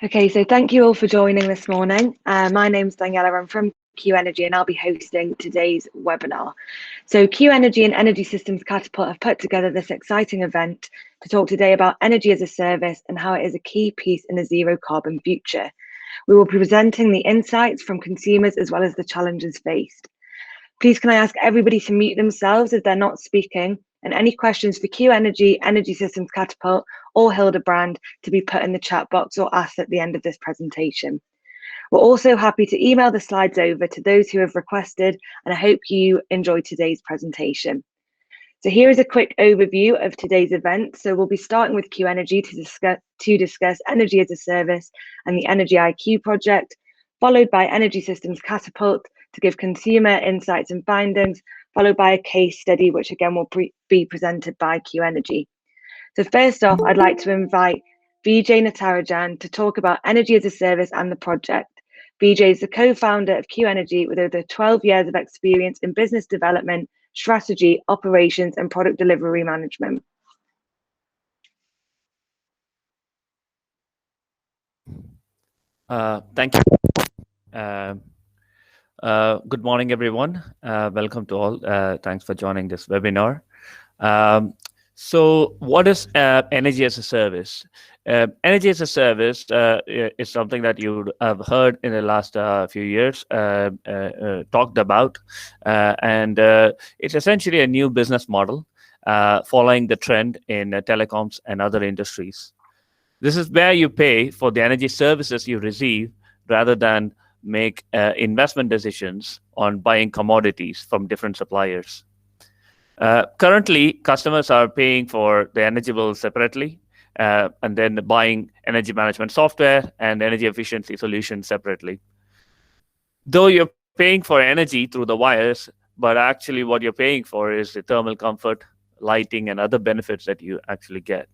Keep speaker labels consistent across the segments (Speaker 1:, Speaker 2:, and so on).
Speaker 1: Okay, so thank you all for joining this morning. My name's Daniela, I'm from Q Energy and I'll be hosting today's webinar. So Q Energy and Energy Systems Catapult have put together this exciting event to talk today about energy as a service and how it is a key piece in a zero carbon future. We will be presenting the insights from consumers as well as the challenges faced. Please can I ask everybody to mute themselves if they're not speaking, and any questions for Q Energy, Energy Systems Catapult or Hildebrand to be put in the chat box or asked at the end of this presentation. We're also happy to email the slides over to those who have requested, and I hope you enjoyed today's presentation. So here is a quick overview of today's event. So we'll be starting with Q Energy to discuss energy as a service and the Energy IQ project, followed by Energy Systems Catapult to give consumer insights and findings, followed by a case study, which again will be presented by Q Energy. So first off, I'd like to invite Vijay Natarajan to talk about energy as a service and the project. Vijay is the co-founder of Q Energy with over 12 years of experience in business development, strategy, operations, and product delivery management.
Speaker 2: Thank you. Good morning, everyone. Welcome to all. Thanks for joining this webinar. So what is energy as a service? Energy as a service is something that you have heard in the last few years talked about. And it's essentially a new business model following the trend in telecoms and other industries. This is where you pay for the energy services you receive rather than make investment decisions on buying commodities from different suppliers. Currently, customers are paying for the energy bills separately and then buying energy management software and energy efficiency solutions separately. Though you're paying for energy through the wires, but actually what you're paying for is the thermal comfort, lighting, and other benefits that you actually get.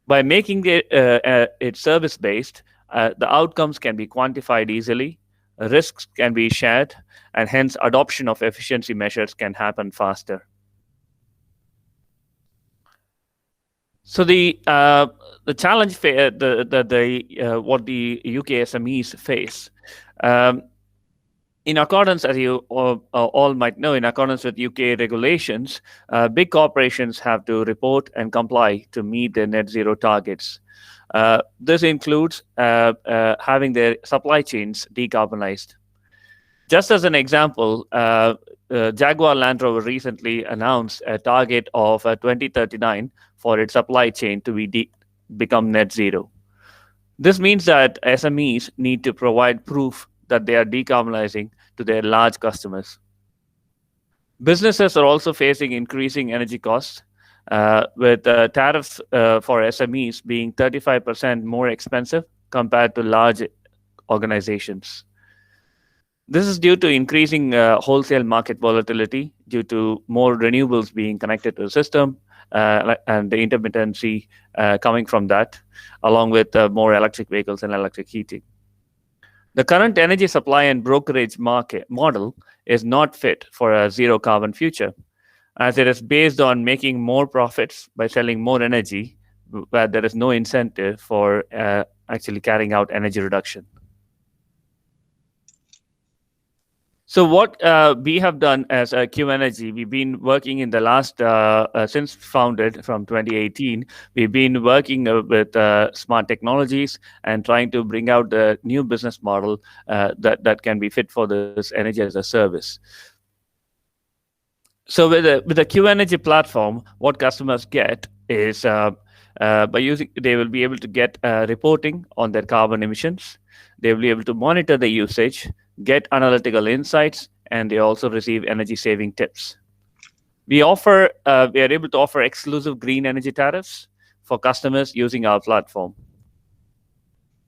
Speaker 2: By making it service-based, the outcomes can be quantified easily, risks can be shared, and hence adoption of efficiency measures can happen faster. So the challenge what the UK SMEs face, in accordance, as you all might know, in accordance with UK regulations, big corporations have to report and comply to meet their net zero targets. This includes having their supply chains decarbonized. Just as an example, Jaguar Land Rover recently announced a target of 2039 for its supply chain to become net zero. This means that SMEs need to provide proof that they are decarbonizing to their large customers. Businesses are also facing increasing energy costs, with tariffs for SMEs being 35% more expensive compared to large organizations. This is due to increasing wholesale market volatility due to more renewables being connected to the system and the intermittency coming from that, along with more electric vehicles and electric heating. The current energy supply and brokerage market model is not fit for a zero carbon future, as it is based on making more profits by selling more energy, where there is no incentive for actually carrying out energy reduction. So what we have done as Q Energy, we've been working in the last, since founded from 2018, we've been working with smart technologies and trying to bring out the new business model that can be fit for this energy as a service. So with the Q Energy platform, what customers get is they will be able to get reporting on their carbon emissions. They will be able to monitor the usage, get analytical insights, and they also receive energy saving tips. We are able to offer exclusive green energy tariffs for customers using our platform.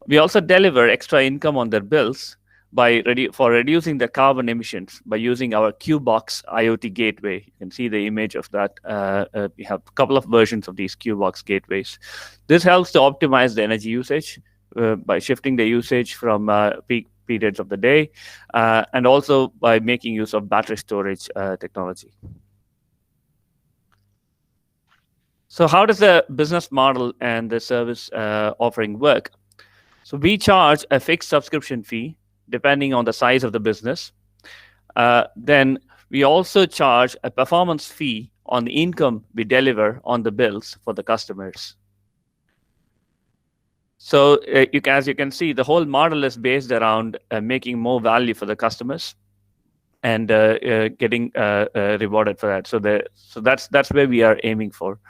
Speaker 2: We also deliver extra income on their bills for reducing the carbon emissions by using our Qbox IoT gateway. You can see the image of that. We have a couple of versions of these Qbox gateways. This helps to optimize the energy usage by shifting the usage from peak periods of the day, and also by making use of battery storage technology. So how does the business model and the service offering work? So we charge a fixed subscription fee depending on the size of the business. Then we also charge a performance fee on the income we deliver on the bills for the customers. So as you can see, the whole model is based around making more value for the customers and getting rewarded for that. So that's where we are aiming for.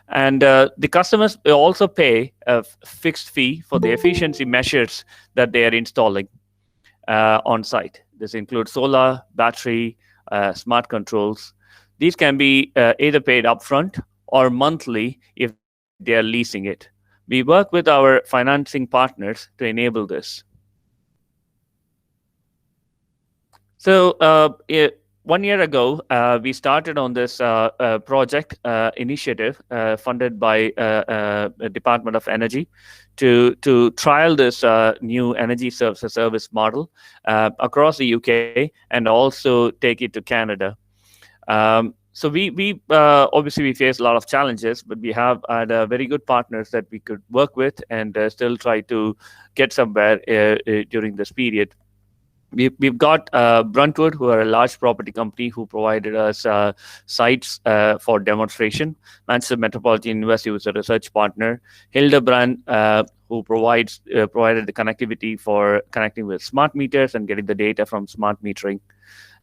Speaker 2: And the customers also pay a fixed fee for the efficiency measures that they are installing on site. This includes solar, battery, smart controls. These can be either paid upfront or monthly if they are leasing it. We work with our financing partners to enable this. So 1 year ago, we started on this project initiative funded by the Department of Energy to trial this new energy service model across the UK and also take it to Canada. So we obviously we face a lot of challenges, but we have had very good partners that we could work with and still try to get somewhere during this period. We've got Bruntwood, who are a large property company who provided us sites for demonstration. Manchester Metropolitan University was a research partner. Hildebrand, who provided the connectivity for connecting with smart meters and getting the data from smart metering.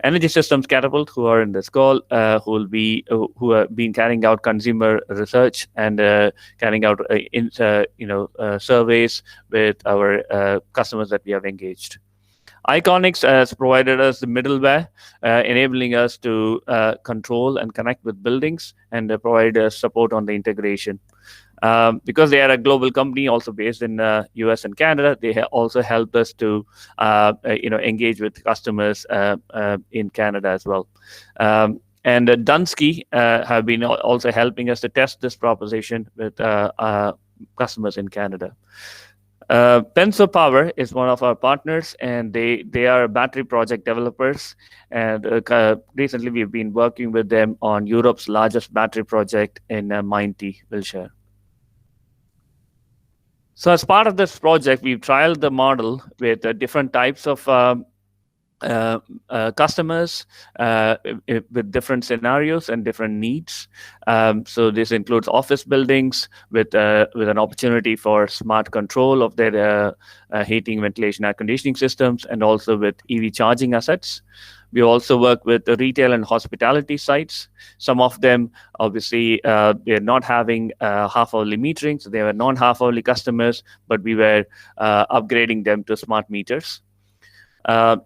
Speaker 2: Energy Systems Catapult, who are in this call, who have been carrying out consumer research and carrying out surveys with our customers that we have engaged. Iconics has provided us the middleware, enabling us to control and connect with buildings and provide support on the integration. Because they are a global company, also based in US and Canada, they also helped us to engage with customers in Canada as well. And Dunsky have been also helping us to test this proposition with customers in Canada. Penso Power is one of our partners, and they are battery project developers. And recently, we've been working with them on Europe's largest battery project in Minety, Wiltshire. So as part of this project, we've trialed the model with different types of customers with different scenarios and different needs. So this includes office buildings with an opportunity for smart control of their heating, ventilation, air conditioning systems, and also with EV charging assets. We also work with the retail and hospitality sites. Some of them, obviously, they're not having half-hourly metering, so they were non-half-hourly customers, but we were upgrading them to smart meters.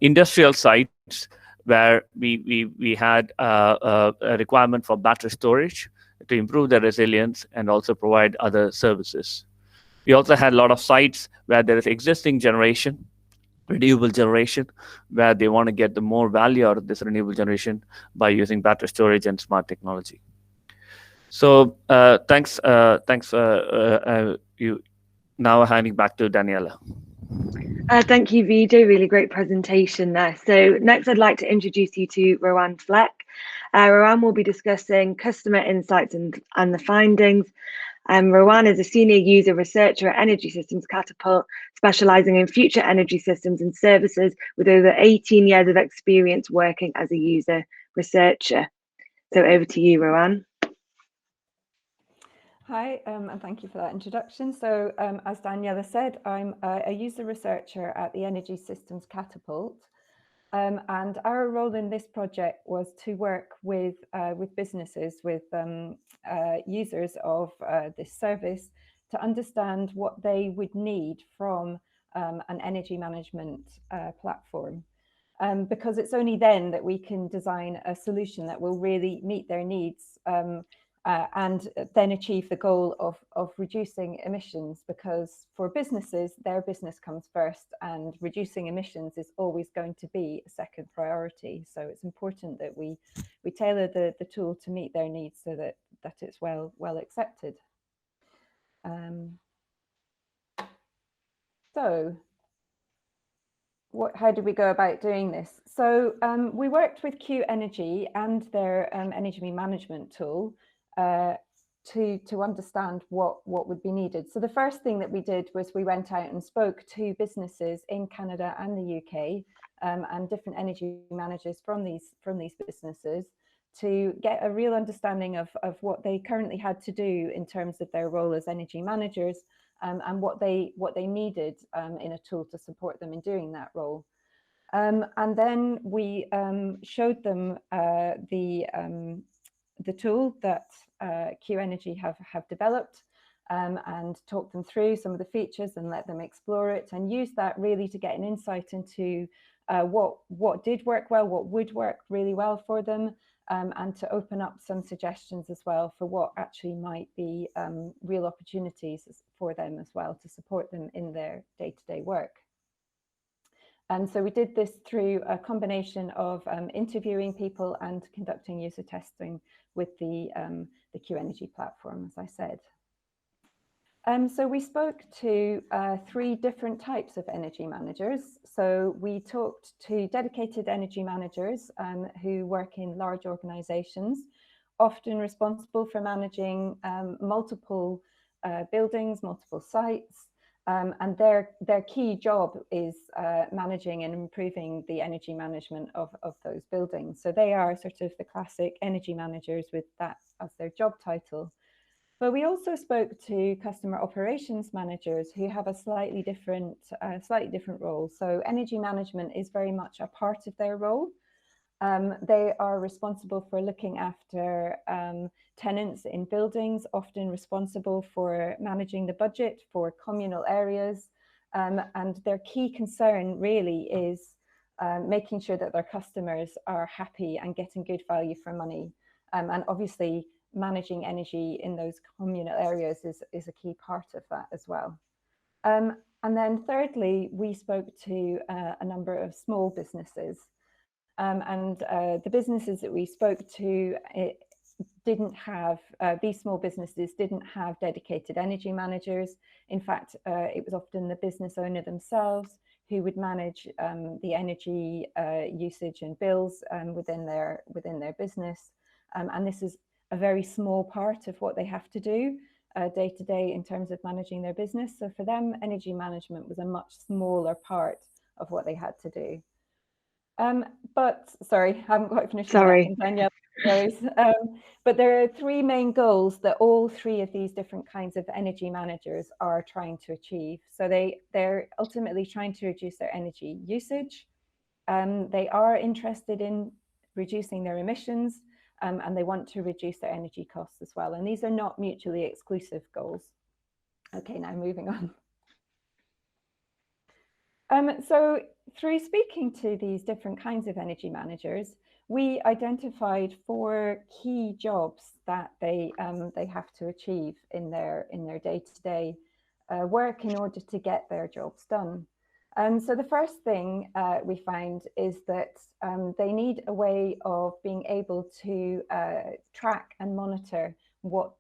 Speaker 2: Industrial sites where we had a requirement for battery storage to improve the resilience and also provide other services. We also had a lot of sites where there is existing generation, renewable generation, where they want to get the more value out of this renewable generation by using battery storage and smart technology. So thanks. You now handing back to Daniela.
Speaker 1: Thank you, Vijay. Really great presentation there. So next, I'd like to introduce you to Rowan Fleck. Rowan will be discussing customer insights and the findings. Rowan is a senior user researcher at Energy Systems Catapult, specializing in future energy systems and services with over 18 years of experience working as a user researcher. So over to you, Rowan.
Speaker 3: Hi, and thank you for that introduction. So as Daniela said, I'm a user researcher at the Energy Systems Catapult. And our role in this project was to work with businesses, with users of this service, to understand what they would need from an energy management platform. Because it's only then that we can design a solution that will really meet their needs and then achieve the goal of reducing emissions, because for businesses, their business comes first and reducing emissions is always going to be a second priority. So it's important that we tailor the tool to meet their needs so that it's well accepted. So how did we go about doing this? So we worked with Q Energy and their energy management tool to understand what would be needed. So the first thing that we did was we went out and spoke to businesses in Canada and the UK, and different energy managers from these businesses, to get a real understanding of what they currently had to do in terms of their role as energy managers, and what they needed in a tool to support them in doing that role. And then we showed them the tool that Q Energy have developed, and talked them through some of the features and let them explore it, and use that really to get an insight into what did work well, what would work really well for them, and to open up some suggestions as well for what actually might be real opportunities for them as well to support them in their day-to-day work. And so we did this through a combination of interviewing people and conducting user testing with the Q Energy platform, as I said. So we spoke to 3 different types of energy managers. So we talked to dedicated energy managers who work in large organizations, often responsible for managing multiple buildings, multiple sites. And their key job is managing and improving the energy management of those buildings. So they are sort of the classic energy managers with that as their job title. But we also spoke to customer operations managers who have a slightly different role. So energy management is very much a part of their role. They are responsible for looking after tenants in buildings, often responsible for managing the budget for communal areas. And their key concern really is making sure that their customers are happy and getting good value for money. And obviously, managing energy in those communal areas is a key part of that as well. And then thirdly, we spoke to a number of small businesses. And the businesses that we spoke to, these small businesses didn't have dedicated energy managers. In fact, it was often the business owner themselves who would manage the energy usage and bills within their business. And this is a very small part of what they have to do day to day in terms of managing their business. So for them, energy management was a much smaller part of what they had to do. But sorry, I haven't quite finished.
Speaker 1: Sorry,
Speaker 3: Danielle. But there are 3 main goals that all 3 of these different kinds of energy managers are trying to achieve. So they're ultimately trying to reduce their energy usage. They are interested in reducing their emissions, and they want to reduce their energy costs as well. And these are not mutually exclusive goals. Okay, now moving on. So through speaking to these different kinds of energy managers, we identified 4 key jobs that they have to achieve in their day-to-day work in order to get their jobs done. So the first thing we find is that they need a way of being able to track and monitor what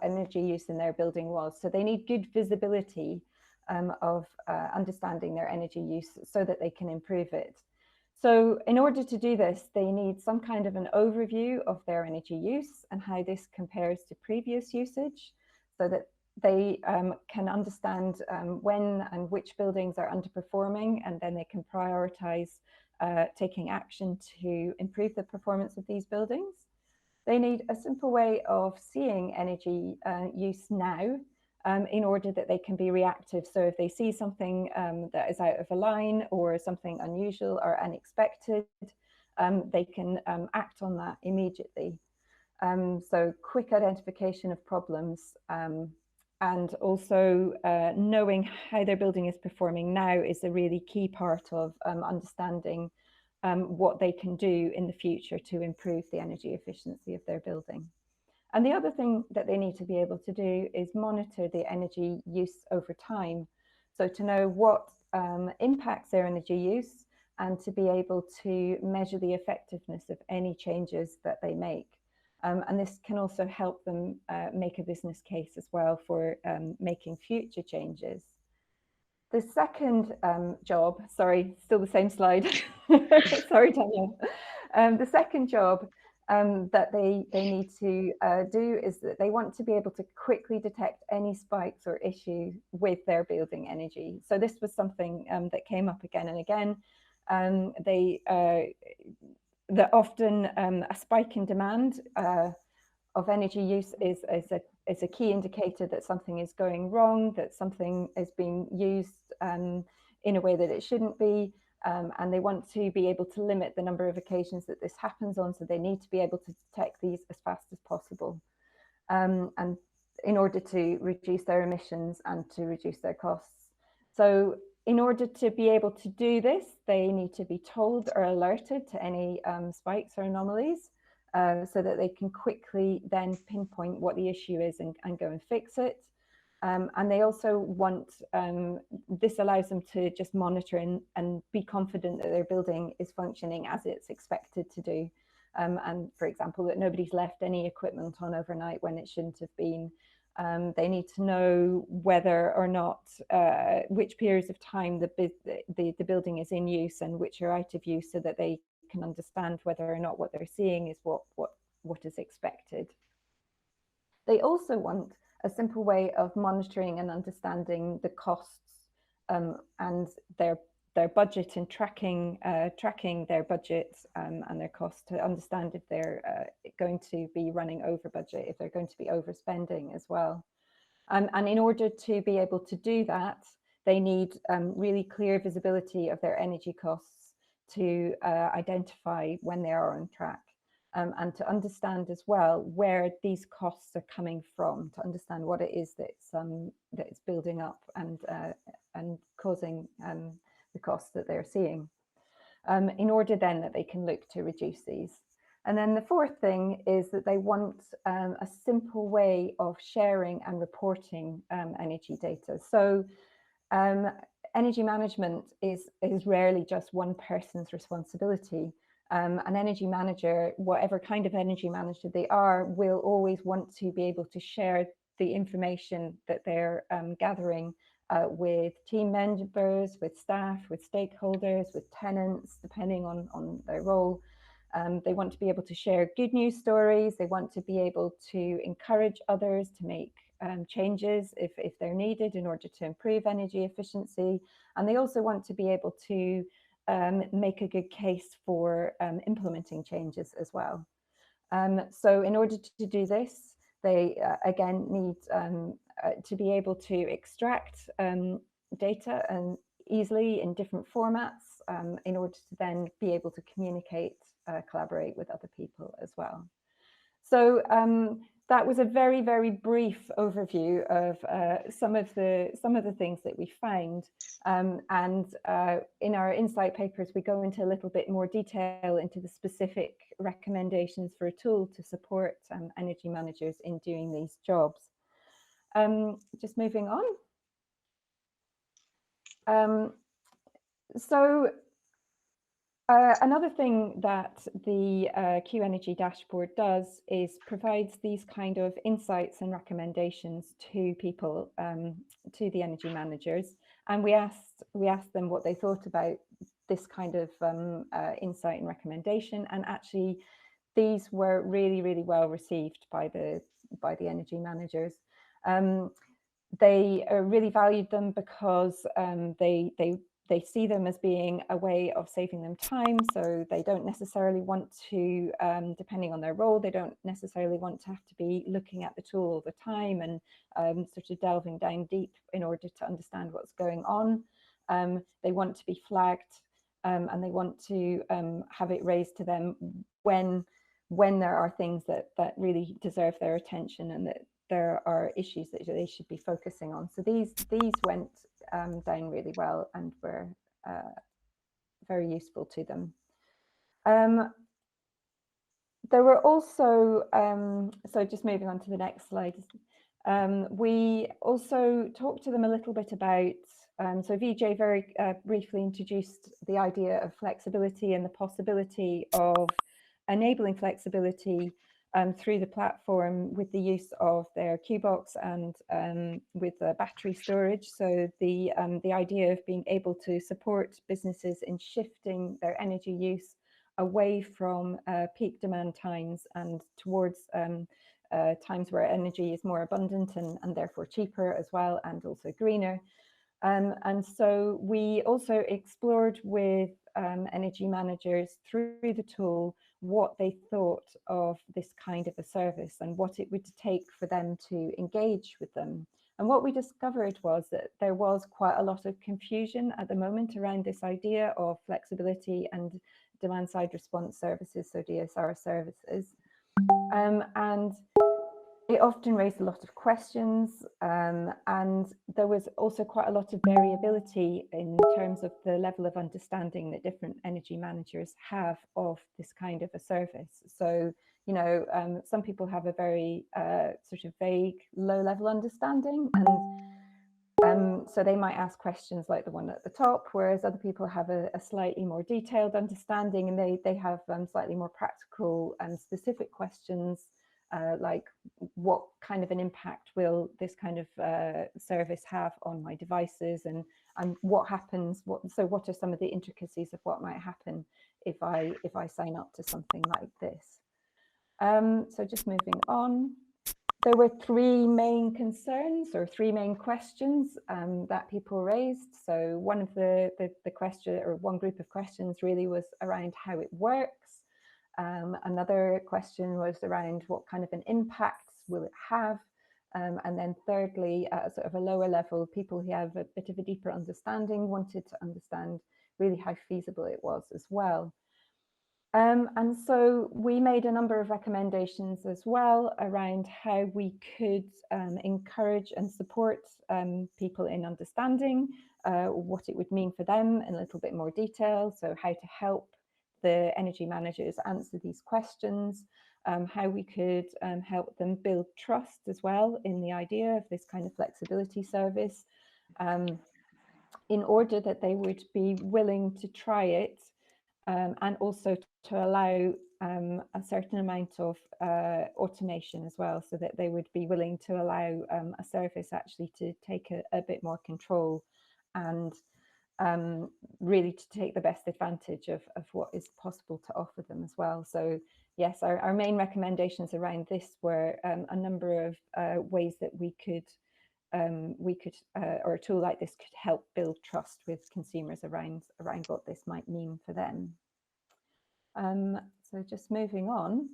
Speaker 3: energy use in their building was. So they need good visibility of understanding their energy use so that they can improve it. So in order to do this, they need some kind of an overview of their energy use and how this compares to previous usage, so that they can understand when and which buildings are underperforming, and then they can prioritize taking action to improve the performance of these buildings. They need a simple way of seeing energy use now in order that they can be reactive. So if they see something that is out of a line or something unusual or unexpected, they can act on that immediately. So quick identification of problems, and also knowing how their building is performing now is a really key part of understanding what they can do in the future to improve the energy efficiency of their building. And the other thing that they need to be able to do is monitor the energy use over time. So to know what impacts their energy use, and to be able to measure the effectiveness of any changes that they make. And this can also help them make a business case as well for making future changes. The second job, sorry, still the same slide. Sorry, Tanya. The second job that they need to do is that they want to be able to quickly detect any spikes or issues with their building energy. So this was something that came up again and again. That often a spike in demand of energy use is a key indicator that something is going wrong, that something is being used in a way that it shouldn't be. And they want to be able to limit the number of occasions that this happens on, so they need to be able to detect these as fast as possible, and in order to reduce their emissions and to reduce their costs. So in order to be able to do this, they need to be told or alerted to any spikes or anomalies, so that they can quickly then pinpoint what the issue is and go and fix it. And they also want, this allows them to just monitor and be confident that their building is functioning as it's expected to do. And for example, that nobody's left any equipment on overnight when it shouldn't have been. They need to know whether or not, which periods of time the building is in use and which are out of use, so that they can understand whether or not what they're seeing is what is expected. They also want a simple way of monitoring and understanding the costs and their budget, and tracking their budgets and their costs, to understand if they're going to be running over budget, if they're going to be overspending as well. And in order to be able to do that, they need really clear visibility of their energy costs to identify when they are on track. And to understand as well where these costs are coming from, to understand what it is that's building up and causing the costs that they're seeing, in order then that they can look to reduce these. And then the fourth thing is that they want a simple way of sharing and reporting energy data. So energy management is rarely just one person's responsibility. An energy manager, whatever kind of energy manager they are, will always want to be able to share the information that they're gathering with team members, with staff, with stakeholders, with tenants, depending on their role. They want to be able to share good news stories. They want to be able to encourage others to make changes if they're needed in order to improve energy efficiency. And they also want to be able to make a good case for implementing changes as well. So in order to do this, they again need to be able to extract data and easily in different formats in order to then be able to communicate, collaborate with other people as well. So that was a very, very brief overview of some of the things that we found. And in our insight papers, we go into a little bit more detail into the specific recommendations for a tool to support energy managers in doing these jobs. Just moving on. Another thing that the Q Energy dashboard does is provides these kind of insights and recommendations to people, to the energy managers, and we asked them what they thought about this kind of insight and recommendation, and actually these were really, really well received by the energy managers. They really valued them because they see them as being a way of saving them time. So they don't necessarily want to, depending on their role, they don't necessarily want to have to be looking at the tool all the time and sort of delving down deep in order to understand what's going on. They want to be flagged and they want to have it raised to them when there are things that really deserve their attention and that there are issues that they should be focusing on. So these went down really well and were very useful to them. There were also, so just moving on to the next slide, we also talked to them a little bit about, so Vijay very briefly introduced the idea of flexibility and the possibility of enabling flexibility through the platform with the use of their Qbox and with the battery storage. So the idea of being able to support businesses in shifting their energy use away from peak demand times and towards times where energy is more abundant and therefore cheaper as well, and also greener. And so we also explored with energy managers through the tool what they thought of this kind of a service and what it would take for them to engage with them. And what we discovered was that there was quite a lot of confusion at the moment around this idea of flexibility and demand side response services, so DSR services. And it often raised a lot of questions, and there was also quite a lot of variability in terms of the level of understanding that different energy managers have of this kind of a service. So, you know, some people have a very sort of vague, low-level understanding, and so they might ask questions like the one at the top, whereas other people have a slightly more detailed understanding, and they have slightly more practical and specific questions. Like what kind of an impact will this kind of service have on my devices, and what happens, so what are some of the intricacies of what might happen if I sign up to something like this. So just moving on, there were three main concerns or three main questions that people raised. So one of the question, or one group of questions really, was around how it works. Another question was around what kind of an impact will it have, and then thirdly, at sort of a lower level, people who have a bit of a deeper understanding wanted to understand really how feasible it was as well. And so we made a number of recommendations as well around how we could encourage and support people in understanding what it would mean for them in a little bit more detail. So how to help the energy managers answer these questions, how we could help them build trust as well in the idea of this kind of flexibility service, in order that they would be willing to try it, and also to allow a certain amount of automation as well, so that they would be willing to allow a service actually to take a bit more control and really to take the best advantage of what is possible to offer them as well. So yes, our main recommendations around this were a number of ways that we could or a tool like this could help build trust with consumers around what this might mean for them. So just moving on.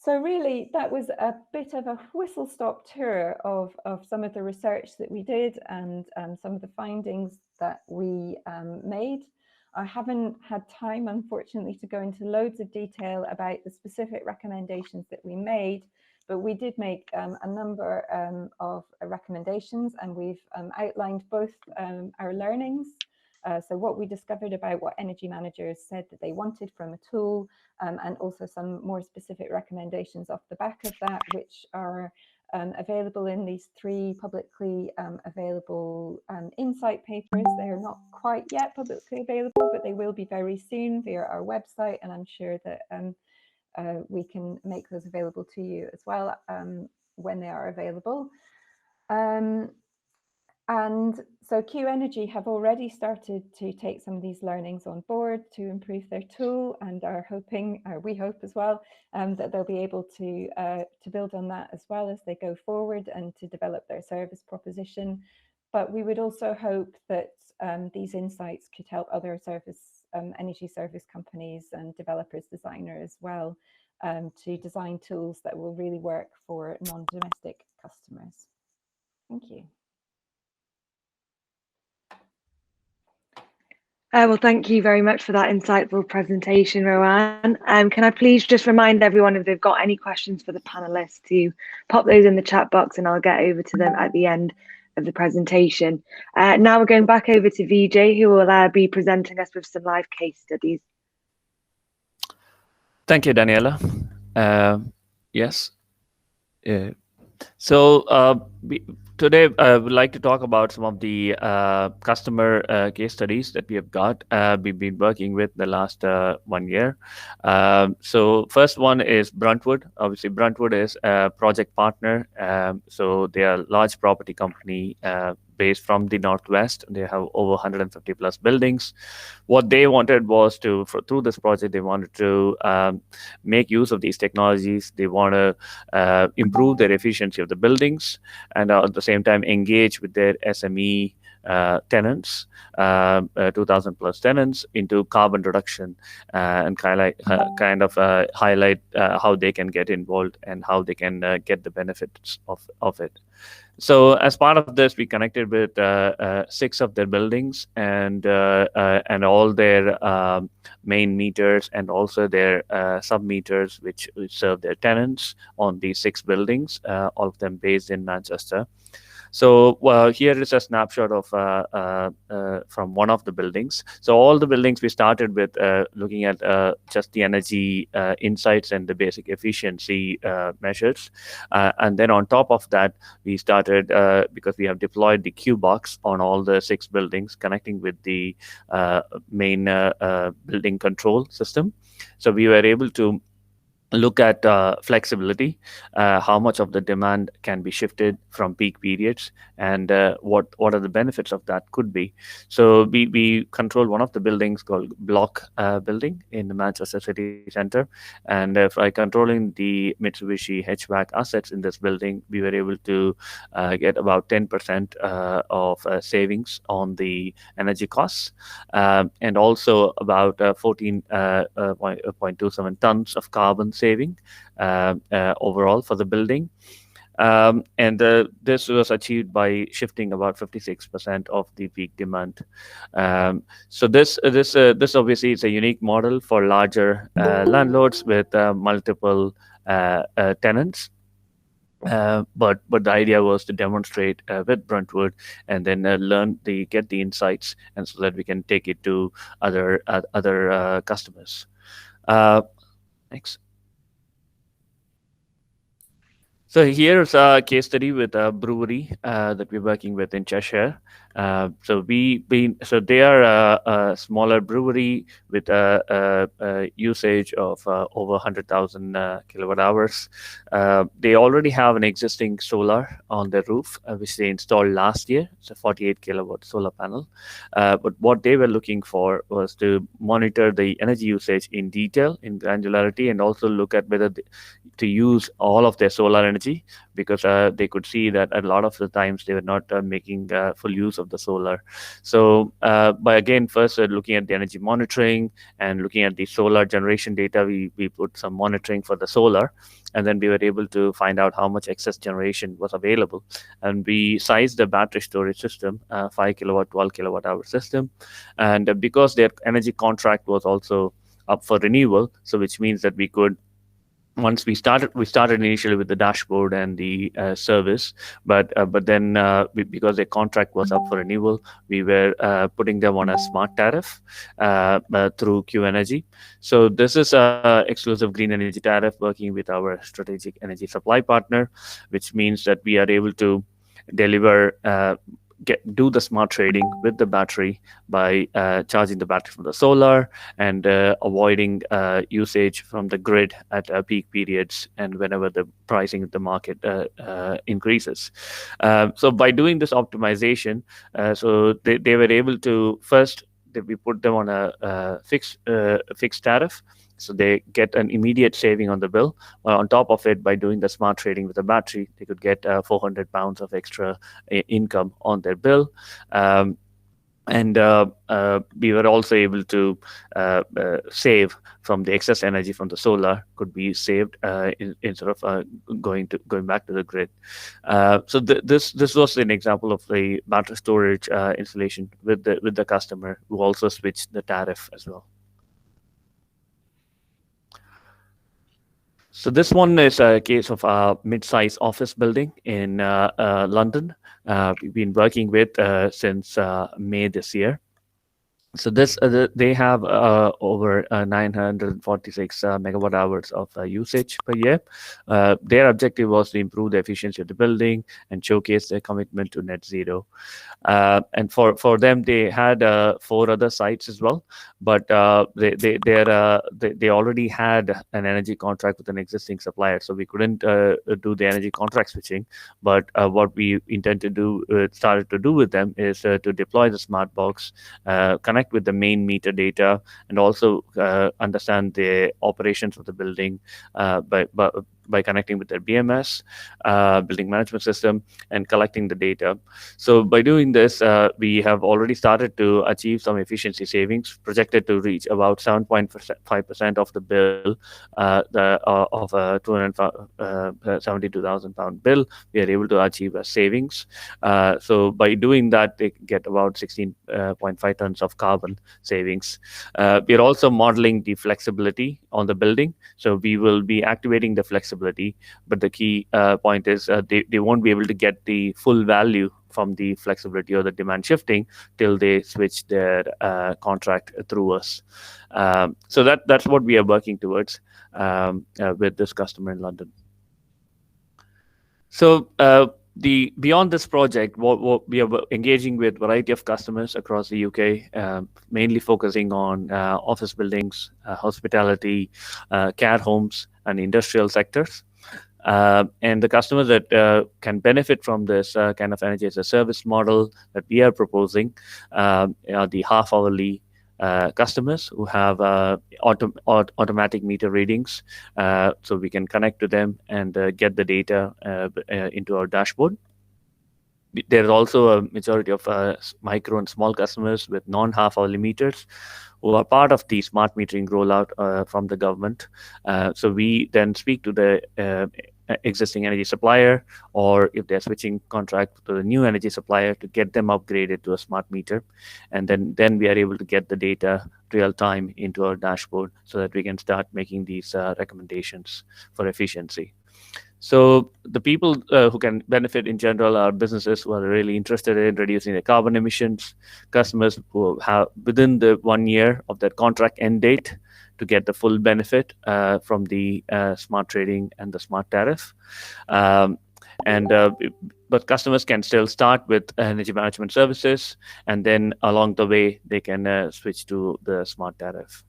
Speaker 3: So really, that was a bit of a whistle-stop tour of some of the research that we did and some of the findings that we made. I haven't had time, unfortunately, to go into loads of detail about the specific recommendations that we made, but we did make a number of recommendations, and we've outlined both our learnings. So what we discovered about what energy managers said that they wanted from a tool, and also some more specific recommendations off the back of that, which are available in these three publicly available insight papers. They are not quite yet publicly available, but they will be very soon via our website, and I'm sure that we can make those available to you as well when they are available. And so Q Energy have already started to take some of these learnings on board to improve their tool, and are hoping, or we hope as well, that they'll be able to build on that as well as they go forward and to develop their service proposition. But we would also hope that these insights could help other energy service companies and developers, designers as well, to design tools that will really work for non-domestic customers. Thank you.
Speaker 1: Well, thank you very much for that insightful presentation, Rowan. Can I please just remind everyone, if they've got any questions for the panelists, to pop those in the chat box, and I'll get over to them at the end of the presentation. Now we're going back over to VJ, who will be presenting us with some live case studies.
Speaker 2: Thank you, Daniela. Yes. So today I would like to talk about some of the customer case studies that we have got. We've been working with the last 1 year. So first one is Bruntwood. Obviously, Bruntwood is a project partner. So they are a large property company based from the Northwest. They have over 150 plus buildings. What they wanted was through this project, they wanted to make use of these technologies. They want to improve their efficiency of the buildings, and at the same time engage with their SME tenants, 2,000 plus tenants, into carbon reduction, and kind of highlight how they can get involved and how they can get the benefits of it. So as part of this, we connected with 6 of their buildings and all their main meters and also their sub meters, which serve their tenants on these 6 buildings, all of them based in Manchester. So here is a snapshot of from one of the buildings. So all the buildings we started with looking at just the energy insights and the basic efficiency measures. And then on top of that, we started, because we have deployed the Q-Box on all the 6 buildings, connecting with the main building control system. So we were able to look at flexibility, how much of the demand can be shifted from peak periods, and what are the benefits of that could be. So we control one of the buildings called Block Building in the Manchester City Centre, and by controlling the Mitsubishi HVAC assets in this building, we were able to get about 10% of savings on the energy costs, and also about 14.27 tons of carbon saving overall for the building. And this was achieved by shifting about 56% of the peak demand. So this obviously is a unique model for larger landlords with multiple tenants. But the idea was to demonstrate with Brentwood and then get the insights, and so that we can take it to other customers. Next. So here's a case study with a brewery that we're working with in Cheshire. So they are a smaller brewery with a usage of over 100,000 kilowatt hours. They already have an existing solar on their roof, which they installed last year. It's a 48 kilowatt solar panel. But what they were looking for was to monitor the energy usage in detail, in granularity, and also look at whether to use all of their solar energy, because they could see that a lot of the times they were not making full use of the solar. So by again first looking at the energy monitoring and looking at the solar generation data, we put some monitoring for the solar, and then we were able to find out how much excess generation was available, and we sized the battery storage system, 5 kilowatt 12 kilowatt hour system, and because their energy contract was also up for renewal, so which means that we could, once we started initially with the dashboard and the service, but then because their contract was up for renewal, we were putting them on a smart tariff through Q Energy. So this is a exclusive green energy tariff working with our strategic energy supply partner, which means that we are able to deliver do the smart trading with the battery by charging the battery from the solar and avoiding usage from the grid at peak periods and whenever the pricing of the market increases. So by doing this optimization, so they were able to, first we put them on a fixed tariff, so they get an immediate saving on the bill. On top of it, by doing the smart trading with the battery, they could get 400 pounds of extra income on their bill. And we were also able to save from the excess energy from the solar, could be saved instead of going back to the grid. So this was an example of the battery storage installation with the customer, who also switched the tariff as well. So this one is a case of a mid-size office building in London. We've been working with since May this year. So they have over 946 megawatt hours of usage per year. Their objective was to improve the efficiency of the building and showcase their commitment to net zero. And for them, they had 4 other sites as well, but they already had an energy contract with an existing supplier, so we couldn't do the energy contract switching. But what we intend to do, started to do with them, is to deploy the smart box, connect with the main meter data, and also understand the operations of the building by connecting with their BMS, building management system, and collecting the data. So by doing this, we have already started to achieve some efficiency savings, projected to reach about 7.5% of the bill, of a 272,000 pound bill. We are able to achieve a savings. So by doing that, they get about 16.5 tons of carbon savings. We are also modeling the flexibility on the building. So we will be activating the flexibility, but the key point is they won't be able to get the full value from the flexibility or the demand shifting till they switch their contract through us. So that's what we are working towards with this customer in London. So the beyond this project, what we are engaging with a variety of customers across the UK, mainly focusing on office buildings, hospitality, care homes, and industrial sectors. And the customers that can benefit from this kind of energy as a service model that we are proposing are the half-hourly customers who have automatic meter readings, so we can connect to them and get the data into our dashboard. There's also a majority of micro and small customers with non-half-hourly meters who are part of the smart metering rollout from the government. So we then speak to the existing energy supplier, or if they're switching contract to the new energy supplier, to get them upgraded to a smart meter. And then we are able to get the data real time into our dashboard so that we can start making these recommendations for efficiency. So the people who can benefit in general are businesses who are really interested in reducing their carbon emissions, customers who have within the 1 year of their contract end date to get the full benefit from the smart trading and the smart tariff. But customers can still start with energy management services, and then along the way, they can switch to the smart tariff.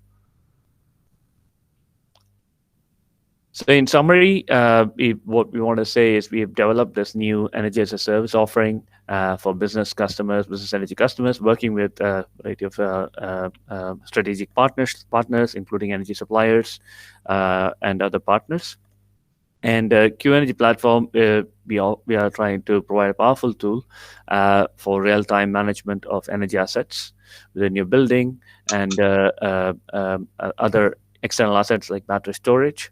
Speaker 2: So in summary, what we want to say is we have developed this new energy as a service offering for business customers, business energy customers, working with a variety of strategic partners, including energy suppliers and other partners. And Q Energy platform, we are trying to provide a powerful tool for real-time management of energy assets within your building and other external assets like battery storage.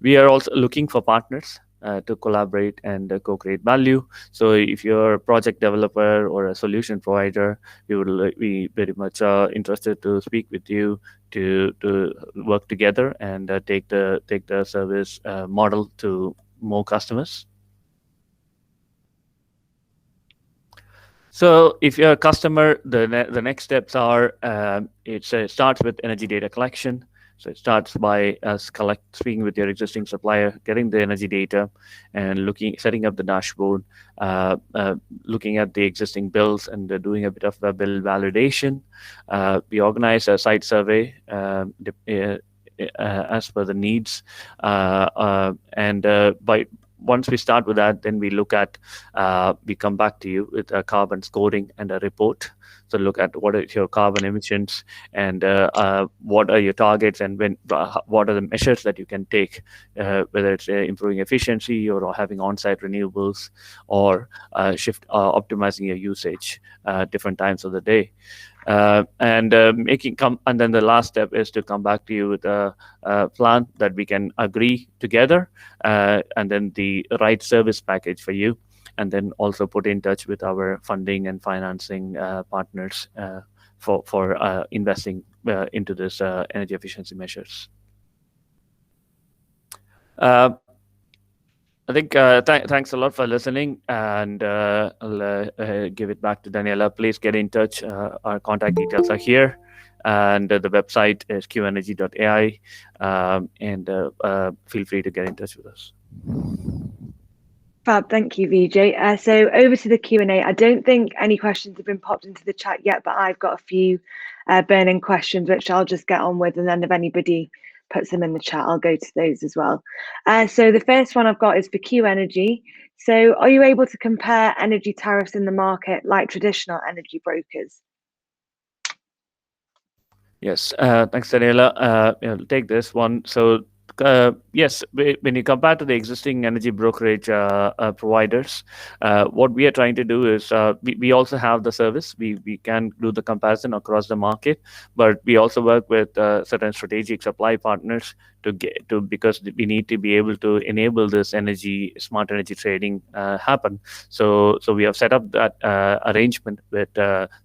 Speaker 2: We are also looking for partners to collaborate and co-create value. So if you're a project developer or a solution provider, we would be very much interested to speak with you to work together and take the service model to more customers. So if you're a customer, the next steps are it starts with energy data collection. So it starts by us speaking with your existing supplier, getting the energy data, and setting up the dashboard, looking at the existing bills, and doing a bit of a bill validation. We organize a site survey as per the needs, and once we start with that, then we look at, we come back to you with a carbon scoring and a report. So look at what are your carbon emissions and what are your targets, and what are the measures that you can take, whether it's improving efficiency or having on-site renewables or optimizing your usage different times of the day. And then the last step is to come back to you with a plan that we can agree together, and then the right service package for you, and then also put in touch with our funding and financing partners for investing into this energy efficiency measures. I think thanks a lot for listening, and I'll give it back to Daniela. Please get in touch. Our contact details are here, and the website is qenergy.ai, and feel free to get in touch with us.
Speaker 1: Fab, thank you, Vijay. So over to the Q&A. I don't think any questions have been popped into the chat yet, but I've got a few burning questions, which I'll just get on with, and then if anybody puts them in the chat, I'll go to those as well. So the first one I've got is for Q Energy. So are you able to compare energy tariffs in the market like traditional energy brokers?
Speaker 2: Yes, thanks, Daniela. I'll take this one. So yes, when you compare to the existing energy brokerage providers, what we are trying to do is we also have the service. We can do the comparison across the market, but we also work with certain strategic supply partners because we need to be able to enable this smart energy trading happen. So we have set up that arrangement with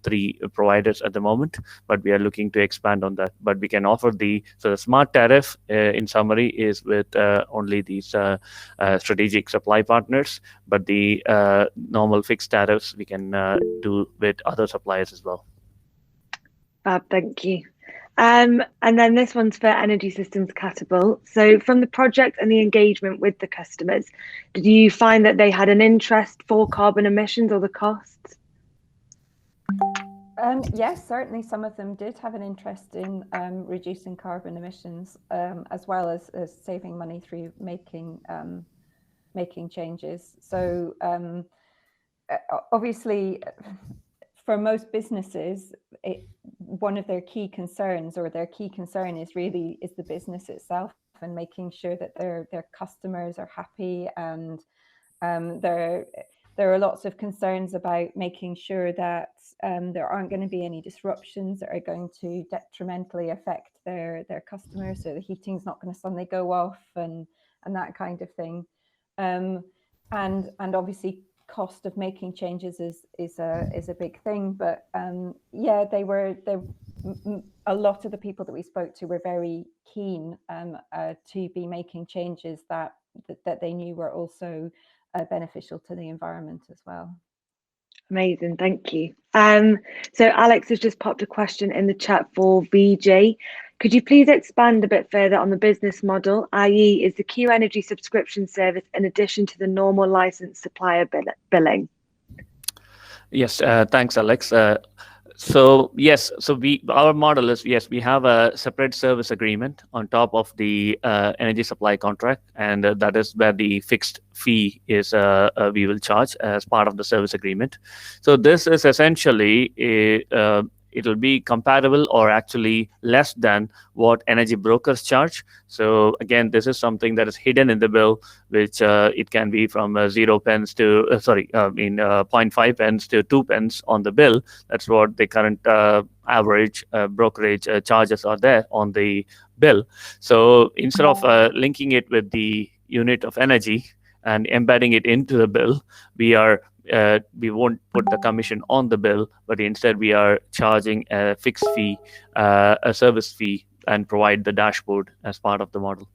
Speaker 2: 3 providers at the moment, but we are looking to expand on that. But we can offer the smart tariff in summary is with only these strategic supply partners, but the normal fixed tariffs we can do with other suppliers as well.
Speaker 1: Fab, thank you. And then this one's for Energy Systems Catapult. So from the project and the engagement with the customers, did you find that they had an interest for carbon emissions or the costs?
Speaker 3: Yes, certainly some of them did have an interest in reducing carbon emissions, as well as saving money through making changes. So obviously, for most businesses, one of their key concerns, or their key concern, is the business itself, and making sure that their customers are happy. And there are lots of concerns about making sure that there aren't going to be any disruptions that are going to detrimentally affect their customers. So the heating's not going to suddenly go off, and that kind of thing. And obviously, cost of making changes is a big thing. But yeah, a lot of the people that we spoke to were very keen to be making changes that they knew were also beneficial to the environment as well.
Speaker 1: Amazing, thank you. So Alex has just popped a question in the chat for VJ. Could you please expand a bit further on the business model, i.e. is the Q Energy subscription service in addition to the normal license supplier billing?
Speaker 2: Yes, thanks, Alex. So yes, our model is, yes, we have a separate service agreement on top of the energy supply contract, and that is where the fixed fee is we will charge as part of the service agreement. So this is essentially it'll be compatible, or actually less than, what energy brokers charge. So again, this is something that is hidden in the bill, which it can be from 0 pence to 0.5 pence to 2 pence on the bill. That's what the current average brokerage charges are there on the bill. So instead of linking it with the unit of energy and embedding it into the bill, we won't put the commission on the bill, but instead we are charging a fixed fee, a service fee, and provide the dashboard as part of the model.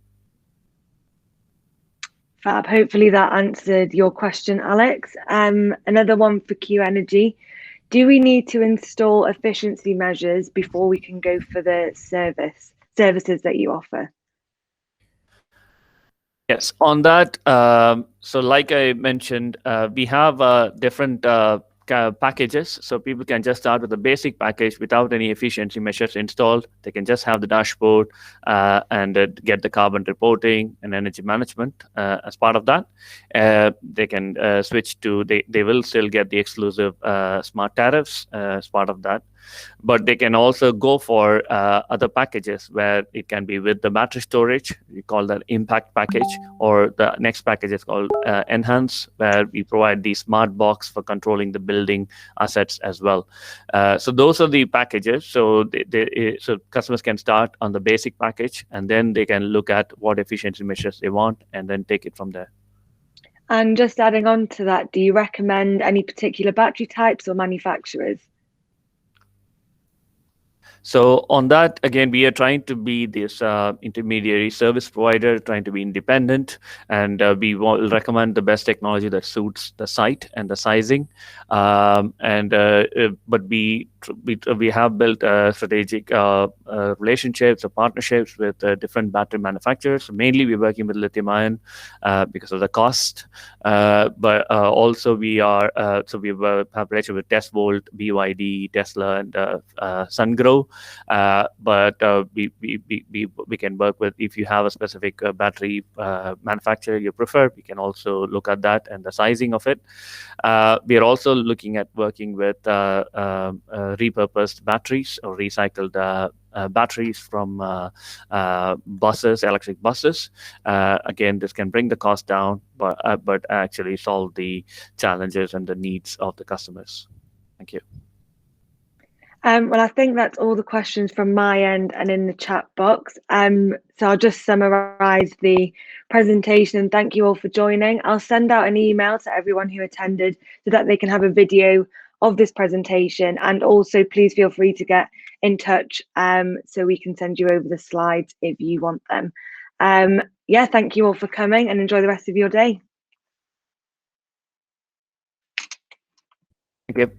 Speaker 1: Fab. Hopefully that answered your question, Alex. Another one for Q Energy. Do we need to install efficiency measures before we can go for the services that you offer?
Speaker 2: Yes, on that, so like I mentioned, we have different packages. So people can just start with a basic package without any efficiency measures installed. They can just have the dashboard and get the carbon reporting and energy management as part of that. They can switch to, they will still get the exclusive smart tariffs as part of that. But they can also go for other packages where it can be with the battery storage. We call that impact package, or the next package is called enhance, where we provide the smart box for controlling the building assets as well. So those are the packages. So so customers can start on the basic package, and then they can look at what efficiency measures they want, and then take it from there.
Speaker 1: And just adding on to that, do you recommend any particular battery types or manufacturers?
Speaker 2: So on that, again, we are trying to be this intermediary service provider, trying to be independent, and we will recommend the best technology that suits the site and the sizing. But we have built strategic relationships or partnerships with different battery manufacturers. Mainly, we're working with lithium-ion because of the cost, but also we have relationship with Tesvolt, BYD, Tesla, and SunGrow. But we can work with, if you have a specific battery manufacturer you prefer, we can also look at that and the sizing of it. We are also looking at working with repurposed batteries or recycled batteries from buses, electric buses. Again, this can bring the cost down, but actually solve the challenges and the needs of the customers. Thank you.
Speaker 1: Well, I think that's all the questions from my end and in the chat box. So I'll just summarize the presentation and thank you all for joining. I'll send out an email to everyone who attended so that they can have a video of this presentation, and also please feel free to get in touch so we can send you over the slides if you want them. Yeah, thank you all for coming and enjoy the rest of your day.
Speaker 2: Thank you.